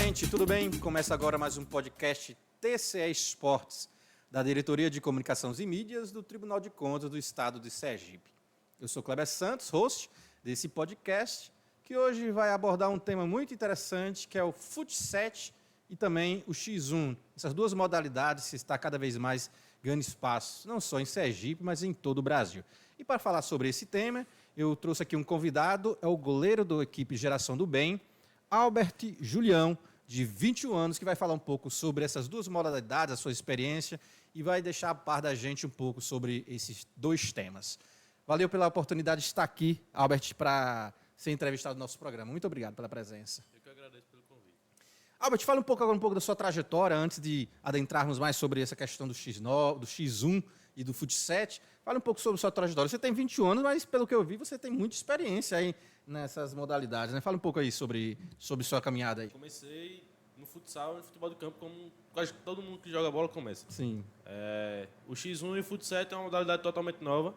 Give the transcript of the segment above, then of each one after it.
gente, tudo bem? Começa agora mais um podcast TCE Esportes, da Diretoria de Comunicações e Mídias do Tribunal de Contas do Estado de Sergipe. Eu sou Kleber Santos, host desse podcast, que hoje vai abordar um tema muito interessante, que é o Fut7 e também o X1. Essas duas modalidades que está cada vez mais ganhando espaço, não só em Sergipe, mas em todo o Brasil. E para falar sobre esse tema, eu trouxe aqui um convidado, é o goleiro da equipe Geração do Bem, Albert Julião, de 21 anos, que vai falar um pouco sobre essas duas modalidades, a sua experiência, e vai deixar a par da gente um pouco sobre esses dois temas. Valeu pela oportunidade de estar aqui, Albert, para ser entrevistado no nosso programa. Muito obrigado pela presença. Eu que agradeço pelo convite. Albert, fala um pouco da sua trajetória, antes de adentrarmos mais sobre essa questão do X9, do X1 e do Fut7. Fala um pouco sobre a sua trajetória. Você tem 21 anos, mas pelo que eu vi, você tem muita experiência aí nessas modalidades, né? Fala um pouco aí sobre sua caminhada aí. Comecei no futsal e no futebol de campo, como quase todo mundo que joga bola começa. Sim. O X1 e o Fut7 é uma modalidade totalmente nova.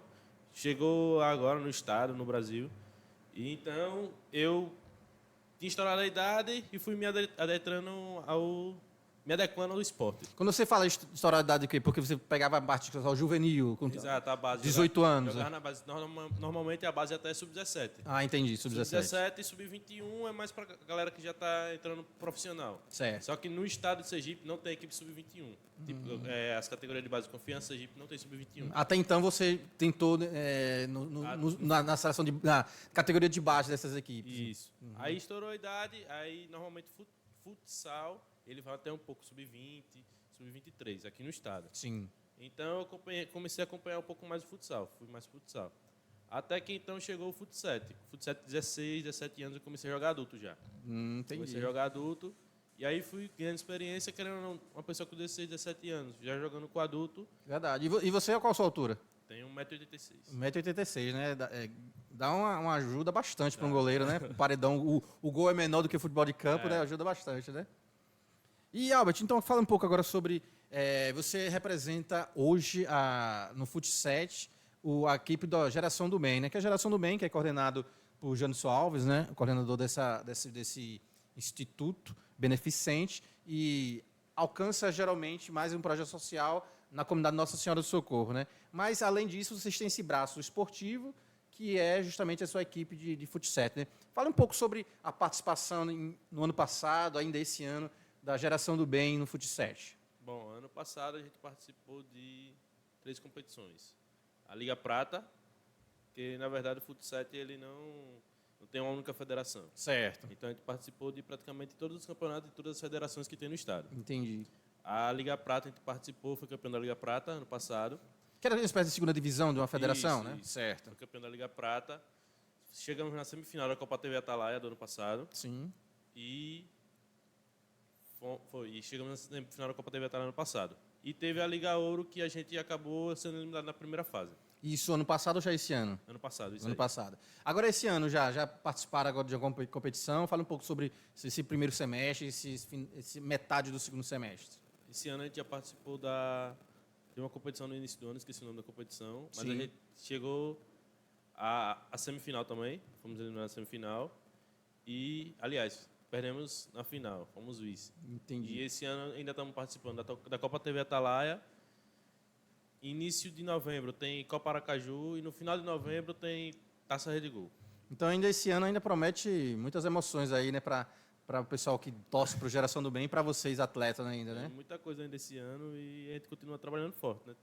Chegou agora no estado, no Brasil. E então eu tinha estourado a idade e fui me adentrando me adequando ao esporte. Quando você fala história de idade, o quê? Porque você pegava a parte juvenil, com Exato, a base. 18 anos. Jogava na base. Normalmente a base até é sub-17. Ah, entendi, sub-17. Sub-17 e sub-21 é mais para galera que já está entrando profissional. Certo. Só que no estado de Sergipe não tem equipe sub-21. Tipo, as categorias de base de confiança, Sergipe não tem sub-21. Até então você tentou na seleção na categoria de base dessas equipes. Isso. Aí estourou a idade, aí normalmente futsal ele vai até um pouco sub-20, sub-23 aqui no estado. Sim. Então eu comecei a acompanhar um pouco mais o futsal, fui mais futsal. Até que então chegou o Fut7. Fut7, 16, 17 anos, eu comecei a jogar adulto já. Entendi. Comecei a jogar adulto. E aí fui ganhando experiência, querendo ou não, uma pessoa com 16, 17 anos, já jogando com adulto. Verdade. E você, qual a sua altura? Tenho 1,86 m. 1,86 m, né? Dá uma ajuda bastante para um goleiro, né? O paredão, o gol é menor do que o futebol de campo, né? Ajuda bastante, né? E, Albert, então fala um pouco agora sobre... você representa hoje, no Fut7, a equipe da Geração do Bem, né? Que é a Geração do Bem, que é coordenado por Janilson Alves, né? O coordenador desse instituto beneficente, e alcança geralmente mais um projeto social na comunidade Nossa Senhora do Socorro, né? Mas, além disso, vocês têm esse braço esportivo, que é justamente a sua equipe de Fut7, né? Fala um pouco sobre a participação no ano passado, ainda esse ano, da Geração do Bem no Fut7. Bom, ano passado a gente participou de 3 competições. A Liga Prata, que na verdade o Fut7 ele não tem uma única federação. Certo. Então a gente participou de praticamente todos os campeonatos e todas as federações que tem no estado. Entendi. A Liga Prata a gente participou, foi campeão da Liga Prata ano passado. Que era uma espécie de segunda divisão de uma federação, Isso, né? isso. Certo. Foi campeão da Liga Prata. Chegamos na semifinal da Copa TV Atalaia do ano passado. Sim. E chegamos na semifinal da Copa TV Atalaia ano passado. E teve a Liga Ouro, que a gente acabou sendo eliminado na primeira fase. Isso ano passado ou já esse ano? Ano passado, isso Ano aí. passado. Agora, esse ano, já participaram agora de alguma competição? Fala um pouco sobre esse primeiro semestre, esse metade do segundo semestre. Esse ano a gente já participou de uma competição no início do ano, esqueci o nome da competição, mas Sim. a gente chegou à semifinal também, fomos eliminados na semifinal. E, aliás, perdemos na final, fomos vice. Entendi. E esse ano ainda estamos participando da Copa TV Atalaia. Início de novembro tem Copa Aracaju e no final de novembro tem Taça Rede Gol. Então, ainda esse ano ainda promete muitas emoções aí, né, para o pessoal que torce para o Geração do Bem e para vocês, atletas ainda, né? Tem muita coisa ainda esse ano e a gente continua trabalhando forte, né?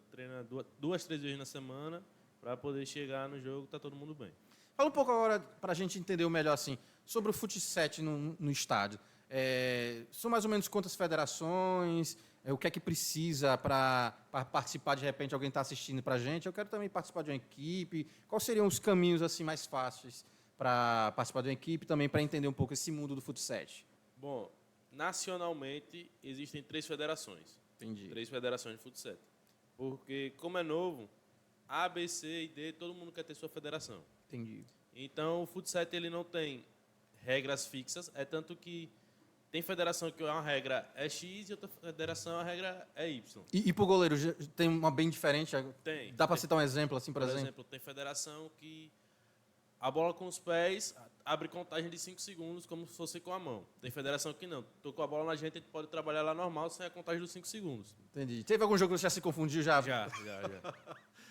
Treina 2, 3 vezes na semana para poder chegar no jogo, tá todo mundo bem. Fala um pouco agora, para a gente entender melhor, assim, sobre o Fut7 no estádio. São mais ou menos quantas federações? O que é que precisa para participar? De repente, alguém está assistindo para a gente. Eu quero também participar de uma equipe. Quais seriam os caminhos assim mais fáceis para participar de uma equipe, também para entender um pouco esse mundo do Fut7? Bom, nacionalmente existem 3 federações. Entendi. 3 federações de Fut7. Porque, como é novo, A, B, C e D, todo mundo quer ter sua federação. Entendi. Então, o Fut7 ele não tem regras fixas, é tanto que tem federação que uma regra é X e outra federação a regra é Y. E para o goleiro, tem uma bem diferente? Tem. Dá para citar um exemplo, assim, por exemplo? Tem federação que a bola com os pés abre contagem de 5 segundos, como se fosse com a mão. Tem federação que não. Tocou a bola na gente, a gente pode trabalhar lá normal sem a contagem dos 5 segundos. Entendi. Teve algum jogo que você já se confundiu já? Já.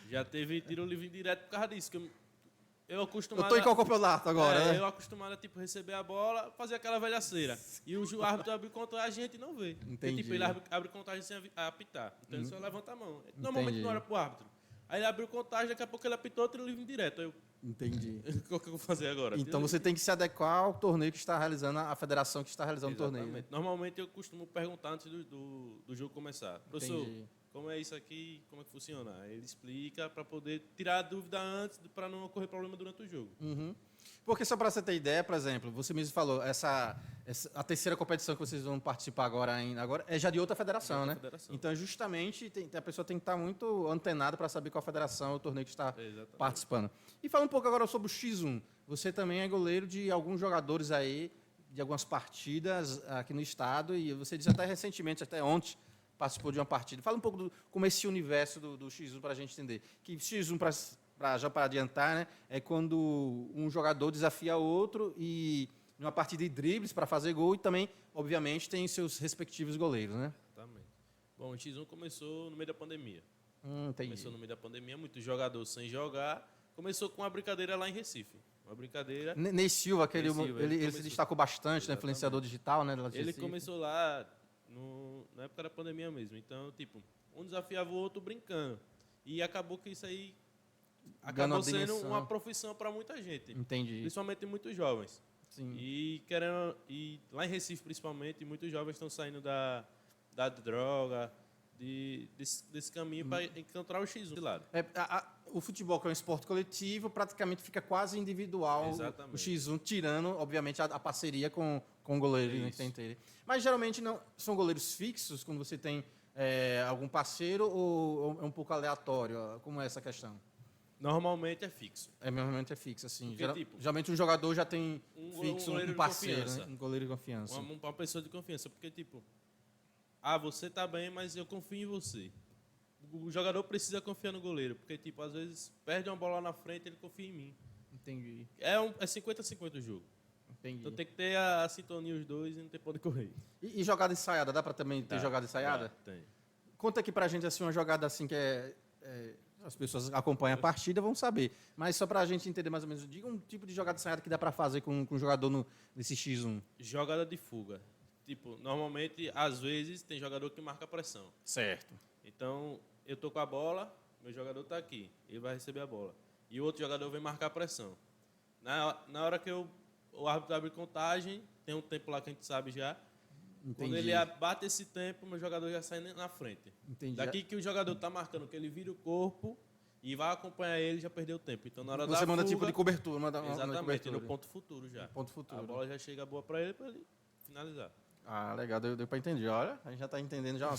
Já teve tiro livre direto por causa disso. Que eu acostumado. Eu tô em qual campeonato agora, né? Eu acostumado a tipo, receber a bola, fazer aquela velhaceira. E o árbitro abre contagem, a gente não vê. Entendi. Porque, tipo, ele abre contagem sem apitar. Então ele só levanta a mão. Normalmente não era pro árbitro. Aí ele abriu contagem, daqui a pouco ele apitou, tiro livre direto. Aí eu, Entendi. o que eu vou fazer agora? Então você tem que se adequar ao torneio que está realizando, a federação que está realizando o torneio. Né? Normalmente eu costumo perguntar antes do jogo começar. Professor, Entendi. como é isso aqui? Como é que funciona? Aí ele explica para poder tirar a dúvida antes, para não ocorrer problema durante o jogo. Uhum. Porque só para você ter ideia, por exemplo, você mesmo falou, a terceira competição que vocês vão participar agora é já de outra federação, né? Federação. Então, justamente, a pessoa tem que estar muito antenada para saber qual federação é o torneio que está participando. E fala um pouco agora sobre o X1. Você também é goleiro de alguns jogadores aí, de algumas partidas aqui no estado, e você disse até recentemente, até ontem, participou de uma partida. Fala um pouco como esse universo do X1 para a gente entender. Que X1, já para adiantar, né, é quando um jogador desafia outro e numa partida de dribles para fazer gol e também, obviamente, tem seus respectivos goleiros, né? Exatamente. Bom, o X1 começou no meio da pandemia. Entendi. Começou no meio da pandemia, muitos jogadores sem jogar. Começou com uma brincadeira lá em Recife. Uma brincadeira. Ney Silva, ele se começou. destacou bastante, né, influenciador digital, né? Ele começou lá na época da pandemia mesmo. Então, tipo, um desafiava o outro brincando. E acabou que isso aí acabou sendo uma profissão para muita gente. Entendi. Principalmente muitos jovens. Sim. E lá em Recife, principalmente, muitos jovens estão saindo da droga, desse caminho para encontrar o X1 de lado. O futebol, que é um esporte coletivo, praticamente fica quase individual. Exatamente. O X1, tirando, obviamente, a parceria com o goleiro, né, que tem ele. Mas geralmente não são goleiros fixos, quando você tem algum parceiro, ou é um pouco aleatório? Como é essa questão? Normalmente é fixo. Normalmente é fixo, assim. Porque, geralmente um jogador já tem fixo um parceiro, né? Um goleiro de confiança. Uma pessoa de confiança. Porque, tipo, você tá bem, mas eu confio em você. O jogador precisa confiar no goleiro. Porque, tipo, às vezes perde uma bola lá na frente, ele confia em mim. Entendi. É 50-50 o jogo. Entendi. Então tem que ter a sintonia os dois e não tem pra onde correr. E jogada ensaiada? Dá para também ter jogada ensaiada? Tem. Conta aqui pra gente assim, uma jogada assim que as pessoas acompanham a partida vão saber. Mas só pra gente entender mais ou menos, diga um tipo de jogada ensaiada que dá para fazer com um jogador nesse X1. Jogada de fuga. Tipo, normalmente, às vezes, tem jogador que marca pressão. Certo. Então, eu tô com a bola, meu jogador tá aqui, ele vai receber a bola. E o outro jogador vem marcar pressão. Na hora que o árbitro abre contagem, tem um tempo lá que a gente sabe já. Entendi. Quando ele bate esse tempo, meu jogador já sai na frente. Entendi. Daqui que o jogador tá marcando, que ele vira o corpo e vai acompanhar ele, já perdeu o tempo. Então, na hora Você da manda fuga, tipo de cobertura. exatamente, cobertura. no ponto futuro já. Ponto futuro. A bola já chega boa para ele finalizar. Ah, legal, deu para entender. Olha, a gente já está entendendo já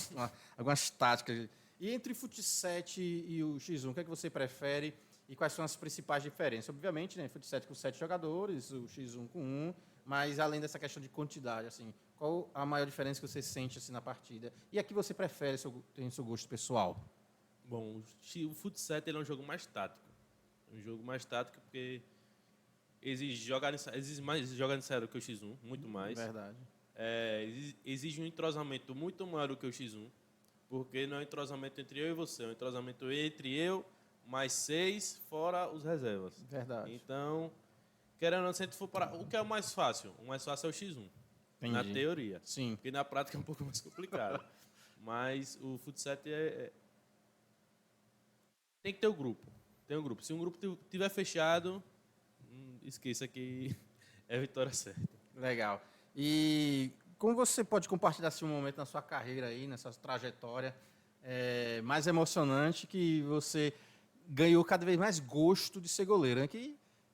algumas táticas. E entre o Fut7 e o X1, o que é que você prefere e quais são as principais diferenças? Obviamente, né, Fut7 com 7 jogadores, o X1 com 1, mas além dessa questão de quantidade, assim, qual a maior diferença que você sente assim, na partida? E a que você prefere, tem o seu gosto pessoal? Bom, o Fut7 ele é um jogo mais tático. Um jogo mais tático porque exige mais jogar ensaiado que o X1, muito mais. Verdade. Exige um entrosamento muito maior do que o X1, porque não é um entrosamento entre eu e você, é um entrosamento entre eu mais 6, fora os reservas. Verdade. Então, querendo ou não, se a gente for para o que é o mais fácil? O mais fácil é o X1, Entendi. na teoria. Sim. Porque na prática é um pouco mais complicado. Mas o Fut7 tem que ter o grupo. Tem um grupo. Se um grupo estiver fechado, esqueça que é a vitória certa. Legal. E como você pode compartilhar assim, um momento na sua carreira aí, nessa trajetória mais emocionante que você ganhou cada vez mais gosto de ser goleiro, né?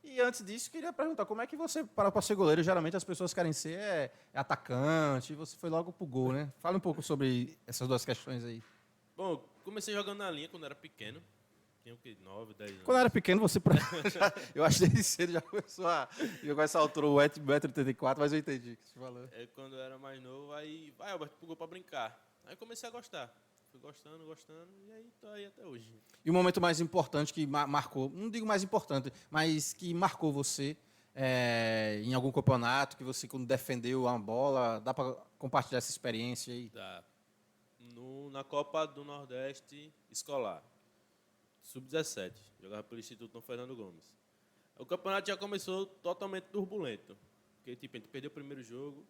E antes disso, queria perguntar, como é que você parou para ser goleiro? Geralmente as pessoas querem ser atacante, e você foi logo pro gol, né? Fala um pouco sobre essas duas questões aí. Bom, comecei jogando na linha quando era pequeno. Tinha o quê? 9, 10 anos. Quando era pequeno, você... eu acho que desde cedo já começou a jogar essa altura, o 1,84 m, mas eu entendi o que você falou. Quando eu era mais novo, aí Alberto pegou para brincar. Aí comecei a gostar. fui gostando, e aí tô aí até hoje. E o momento mais importante que marcou, não digo mais importante, mas que marcou você em algum campeonato, que você quando defendeu uma bola, dá para compartilhar essa experiência aí? Tá. Na Copa do Nordeste escolar, sub-17, jogava pelo Instituto Dom Fernando Gomes. O campeonato já começou totalmente turbulento, porque tipo, a gente perdeu o primeiro jogo,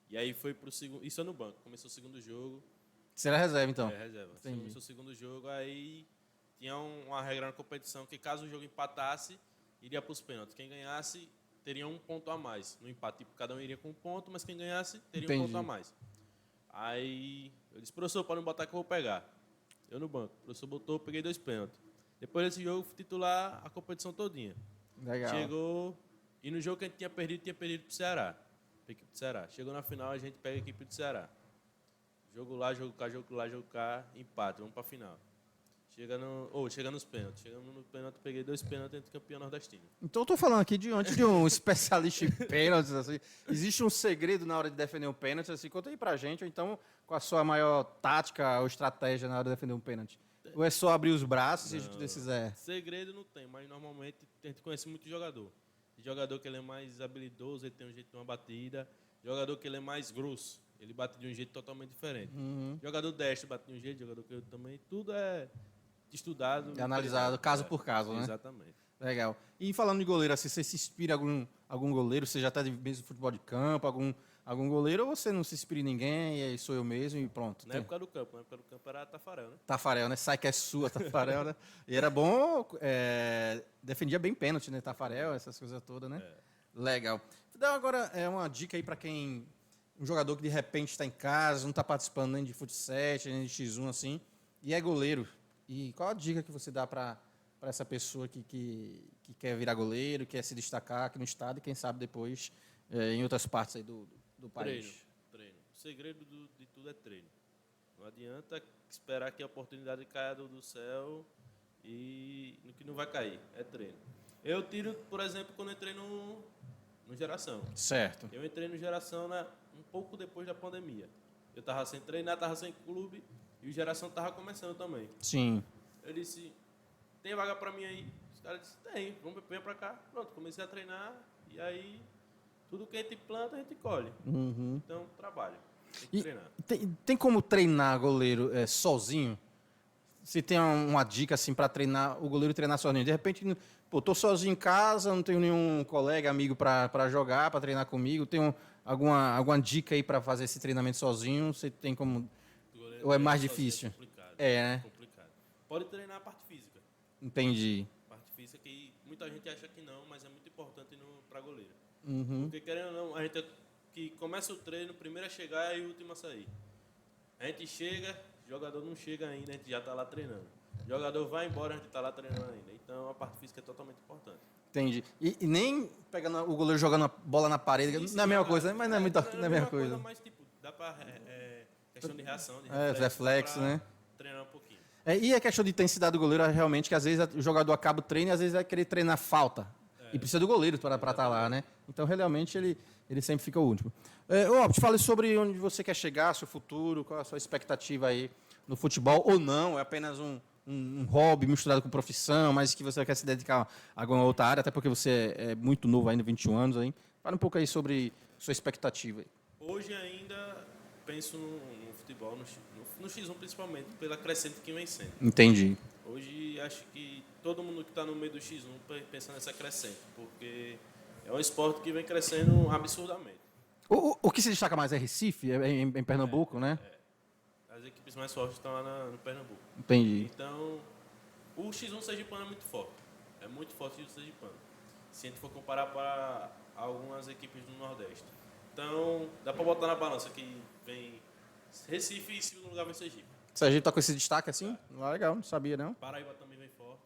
e aí foi pro segundo, isso é no banco, começou o segundo jogo. Você era reserva, então? Reserva. Entendi. Começou o segundo jogo, aí tinha uma regra na competição que caso o jogo empatasse, iria para os pênaltis. Quem ganhasse teria um ponto a mais. No empate, tipo, cada um iria com um ponto, mas quem ganhasse teria Entendi. um ponto a mais. Aí eu disse, professor, para não botar que eu vou pegar. Eu no banco. O professor botou, eu peguei 2 pênaltis. Depois desse jogo, fui titular a competição todinha. Legal. Chegou, e no jogo que a gente tinha perdido pro Ceará. Pra equipe do Ceará. Chegou na final, a gente pega a equipe do Ceará. Jogo lá, jogo cá, jogo lá, jogo cá, empate, vamos pra final. Chega nos pênaltis. Chegamos no pênalti, peguei 2 pênaltis entre campeão nordestino. Então eu tô falando aqui diante de um especialista em pênaltis, assim. Existe um segredo na hora de defender um pênalti, assim, conta aí pra gente, ou então com a sua maior tática ou estratégia na hora de defender um pênalti. Ou é só abrir os braços e a gente decidir? Segredo não tem, mas normalmente a gente conhece muito jogador. Jogador que ele é mais habilidoso, ele tem um jeito de uma batida. Jogador que ele é mais grosso, ele bate de um jeito totalmente diferente. Jogador destro bate de um jeito, jogador que eu também. Tudo é estudado. É analisado caso por caso, né? Exatamente. Legal. E falando de goleiro, assim, você se inspira em algum goleiro? Você já está de mesmo futebol de campo, algum goleiro, ou você não se inspira em ninguém, e aí sou eu mesmo e pronto? Na época do campo era Tafarel, né? Tafarel, né? Sai que é sua, Tafarel, né? E era bom, defendia bem pênalti, né? Tafarel, essas coisas todas, né? Legal. Então agora uma dica aí para um jogador que de repente está em casa, não está participando nem de futsal, nem de X1, assim, e é goleiro. E qual a dica que você dá para essa pessoa que quer virar goleiro, quer se destacar aqui no estado e quem sabe depois em outras partes aí do país? Treino. O segredo de tudo é treino. Não adianta esperar que a oportunidade caia do céu e no que não vai cair. É treino. Eu tiro, por exemplo, quando eu entrei no Geração. Certo. Eu entrei no Geração um pouco depois da pandemia. Eu estava sem treinar, estava sem clube e o Geração estava começando também. Sim. Eu disse, tem vaga para mim aí? Os caras disseram, tem, vem para cá. Pronto, comecei a treinar e aí tudo que a gente planta, a gente colhe. Então, trabalho. Tem que treinar. Tem como treinar goleiro sozinho? Se tem uma dica assim para treinar o goleiro treinar sozinho? De repente, pô, tô sozinho em casa, não tenho nenhum colega, amigo para jogar, para treinar comigo. Tem alguma dica aí para fazer esse treinamento sozinho? Você tem como? Ou é mais difícil? É complicado. Né? Complicado. Pode treinar a parte física. Entendi. Parte física que muita gente acha que não, mas é muito importante para goleiro. Porque querendo ou não, a gente que começa o treino, primeiro a chegar e o último a sair. A gente chega, o jogador não chega ainda, a gente já está lá treinando. O jogador vai embora, a gente está lá treinando ainda. Então a parte física é totalmente importante. Entendi. E nem pegando o goleiro jogando a bola na parede, não é a mesma coisa, né? Mas não é a mesma coisa. Mas tipo, dá para questão de reação, de reflexo, né? Treinar um pouquinho. E a questão de intensidade do goleiro, realmente, que às vezes o jogador acaba o treino e às vezes vai querer treinar falta. E precisa do goleiro para estar lá, né? Então, realmente, ele sempre fica o último. Te fale sobre onde você quer chegar, seu futuro, qual a sua expectativa aí no futebol, ou não, é apenas um hobby misturado com profissão, mas que você quer se dedicar a alguma outra área, até porque você é muito novo ainda, 21 anos aí. Fala um pouco aí sobre sua expectativa aí. Hoje ainda penso no futebol, no X1 principalmente, pela crescente que vem sendo. Entendi. Hoje acho que todo mundo que está no meio do X1 pensa nessa crescente, porque é um esporte que vem crescendo absurdamente. O que se destaca mais é Recife, em Pernambuco, né? As equipes mais fortes estão lá no Pernambuco. Entendi. Então, o X1 sergipano é muito forte. É muito forte o sergipano. Se a gente for comparar para algumas equipes do Nordeste. Então, dá para botar na balança que vem Recife e em segundo lugar vem Sergipe. Sergipe está com esse destaque assim? Ah, legal, não sabia não. Paraíba também vem forte.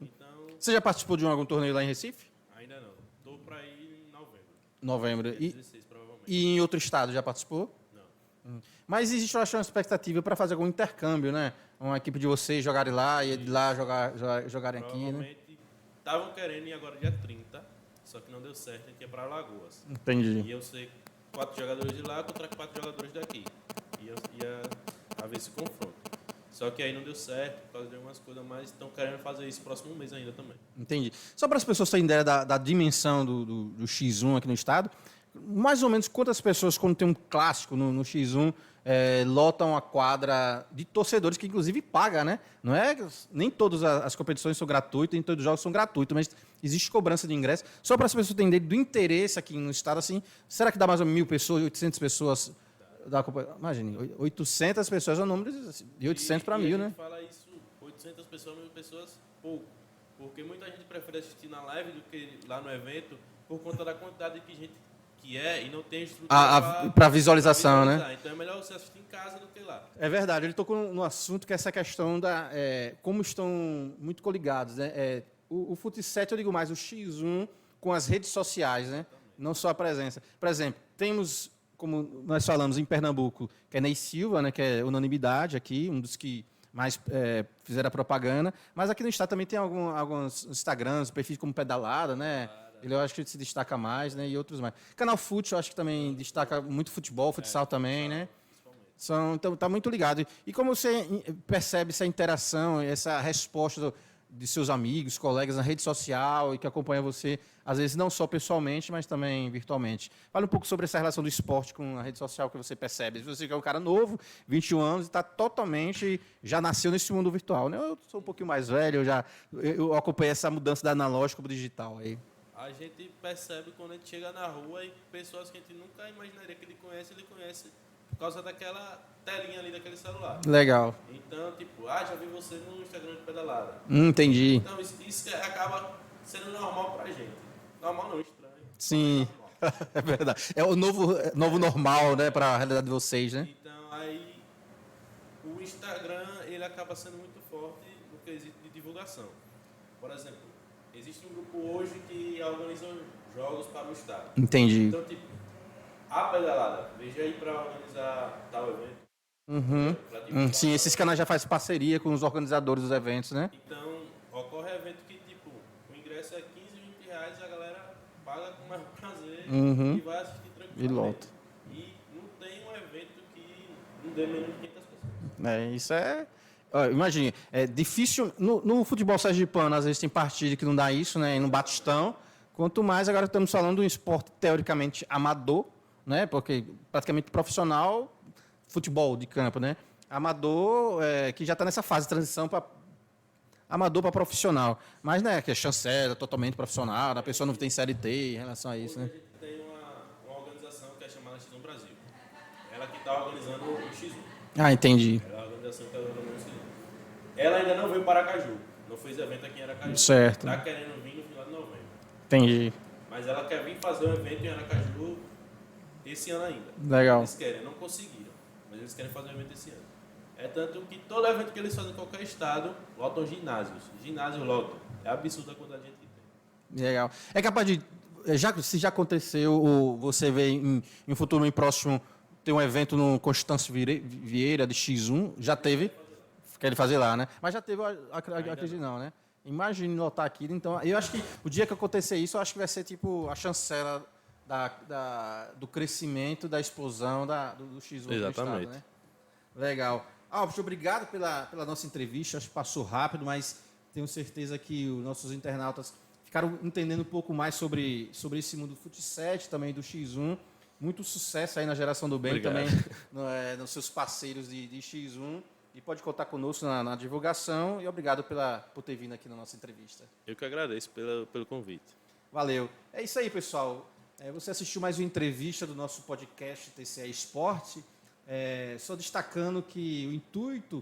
Então, Você já participou de algum torneio lá em Recife? ainda não. Estou para ir em novembro. Novembro. Dia 16, provavelmente. E em outro estado já participou? Não. Mas existe, eu acho, uma expectativa para fazer algum intercâmbio, né? Uma equipe de vocês jogarem lá e de lá jogarem aqui, né? Provavelmente estavam querendo ir agora dia 30, só que não deu certo, a gente ia para Alagoas. Entendi. E eu sei 4 jogadores de lá contra 4 jogadores daqui. E eu ia haver esse confronto. Só que aí não deu certo por causa de algumas coisas, mas estão querendo fazer isso próximo mês ainda também. Entendi. Só para as pessoas terem ideia da dimensão do X1 aqui no estado, mais ou menos quantas pessoas, quando tem um clássico no X1, lotam a quadra de torcedores, que inclusive paga, né? Não é, nem todas as competições são gratuitas, nem todos os jogos são gratuitos, mas existe cobrança de ingresso. Só para as pessoas terem ideia do interesse aqui no estado, assim, será que dá mais ou menos 1.000 pessoas, 800 pessoas? Imagine, 800 pessoas é um número de 800 para 1.000, né? A né? gente fala isso, 800 pessoas, 1.000 pessoas, pouco. Porque muita gente prefere assistir na live do que lá no evento, por conta da quantidade de gente que e não tem estrutura Para visualização, né? Então é melhor você assistir em casa do que lá. É verdade, ele tocou no assunto que é essa questão da como estão muito coligados, né? O Fut 7, eu digo mais, o X1 com as redes sociais, né? Não só a presença. Por exemplo, temos, como nós falamos em Pernambuco, que é Ney Silva, né? Que é unanimidade aqui, um dos que mais fizeram a propaganda, mas aqui no estado também tem alguns Instagrams, perfis como Pedalada, né? Ele eu acho que se destaca mais, né? E outros mais. Canal Fute, eu acho que também destaca muito futebol, futsal também, né? Então, está muito ligado. E como você percebe essa interação, essa resposta de seus amigos, colegas na rede social e que acompanha você, às vezes não só pessoalmente, mas também virtualmente. Fala um pouco sobre essa relação do esporte com a rede social que você percebe. Você que é um cara novo, 21 anos, e está totalmente, já nasceu nesse mundo virtual, né? Eu sou um pouquinho mais velho, eu acompanhei essa mudança da analógico para o digital aí. A gente percebe quando a gente chega na rua e pessoas que a gente nunca imaginaria que ele conhece por causa daquela telinha ali daquele celular. Legal. Então, tipo, já vi você no Instagram de Pedalada. Entendi. Então, isso acaba sendo normal pra gente. Normal não, estranho. Sim, é verdade. É o novo normal, né, para a realidade de vocês, né? Então, aí, o Instagram, ele acaba sendo muito forte no quesito de divulgação. Por exemplo, existe um grupo hoje que organiza jogos para o estado. Entendi. Então, tipo, a Pedalada, veja aí para organizar tal evento. Uhum. Sim, esses canais já fazem parceria com os organizadores dos eventos, né? Então, ocorre evento que, tipo, o ingresso é 15, 20 reais, a galera paga com mais prazer e vai assistir tranquilamente. E lota. E não tem um evento que não dê menos de 500 pessoas. Isso é... Imagine, é difícil... No futebol sergipano, às vezes tem partida que não dá isso, né? E no Batistão. Quanto mais, agora estamos falando de um esporte teoricamente amador, né? Porque praticamente profissional, futebol de campo, né? Amador, que já está nessa fase de transição para amador para profissional. Mas, né, que é chancela, totalmente profissional, a pessoa não tem CLT em relação a isso, né? Hoje a gente tem uma organização que é chamada X1 Brasil. Ela que está organizando o X1. Entendi. Ela é a organização que está organizando o X1. Ela ainda não veio para Aracaju. Não fez evento aqui em Aracaju. Certo. Está querendo vir no final de novembro. Entendi. Mas ela quer vir fazer um evento em Aracaju esse ano ainda. Legal. Eles querem, não conseguiram, mas eles querem fazer um evento esse ano. É tanto que todo evento que eles fazem em qualquer estado, lotam ginásios. Ginásios lotam. É absurda a quantidade de gente que tem. Legal. É capaz de... Se já aconteceu, ou você vê em um futuro bem próximo, ter um evento no Constâncio Vieira de X1, já teve... Querem fazer lá, né? Mas já teve, acredito não, né? Imagine lotar aquilo. Então, eu acho que o dia que acontecer isso, eu acho que vai ser tipo a chancela do crescimento, da explosão do X1 no estado, né? Legal. Alves, obrigado pela nossa entrevista. Acho que passou rápido, mas tenho certeza que os nossos internautas ficaram entendendo um pouco mais sobre esse mundo do Fut 7, também do X1. Muito sucesso aí na Geração do Bem, Obrigado. Também nos seus parceiros de X1. E pode contar conosco na divulgação. E obrigado por ter vindo aqui na nossa entrevista. Eu que agradeço pelo convite. Valeu. É isso aí, pessoal. Você assistiu mais uma entrevista do nosso podcast TCE Esporte. Só destacando que o intuito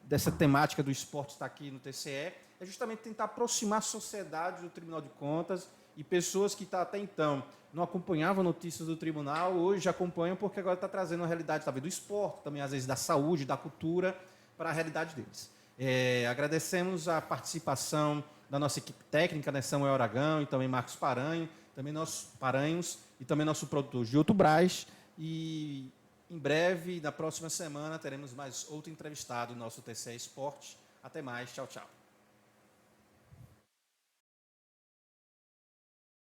dessa temática do esporte estar aqui no TCE é justamente tentar aproximar a sociedade do Tribunal de Contas e pessoas que até então não acompanhavam notícias do tribunal, hoje acompanham porque agora está trazendo a realidade talvez do esporte, também às vezes da saúde, da cultura, para a realidade deles. Agradecemos a participação da nossa equipe técnica, né, Samuel Aragão e também Marcos Paranho, também nossos Paranhos e também nosso produtor Gilto Braz. E em breve, na próxima semana, teremos mais outro entrevistado no nosso TCE Esporte. Até mais, tchau, tchau.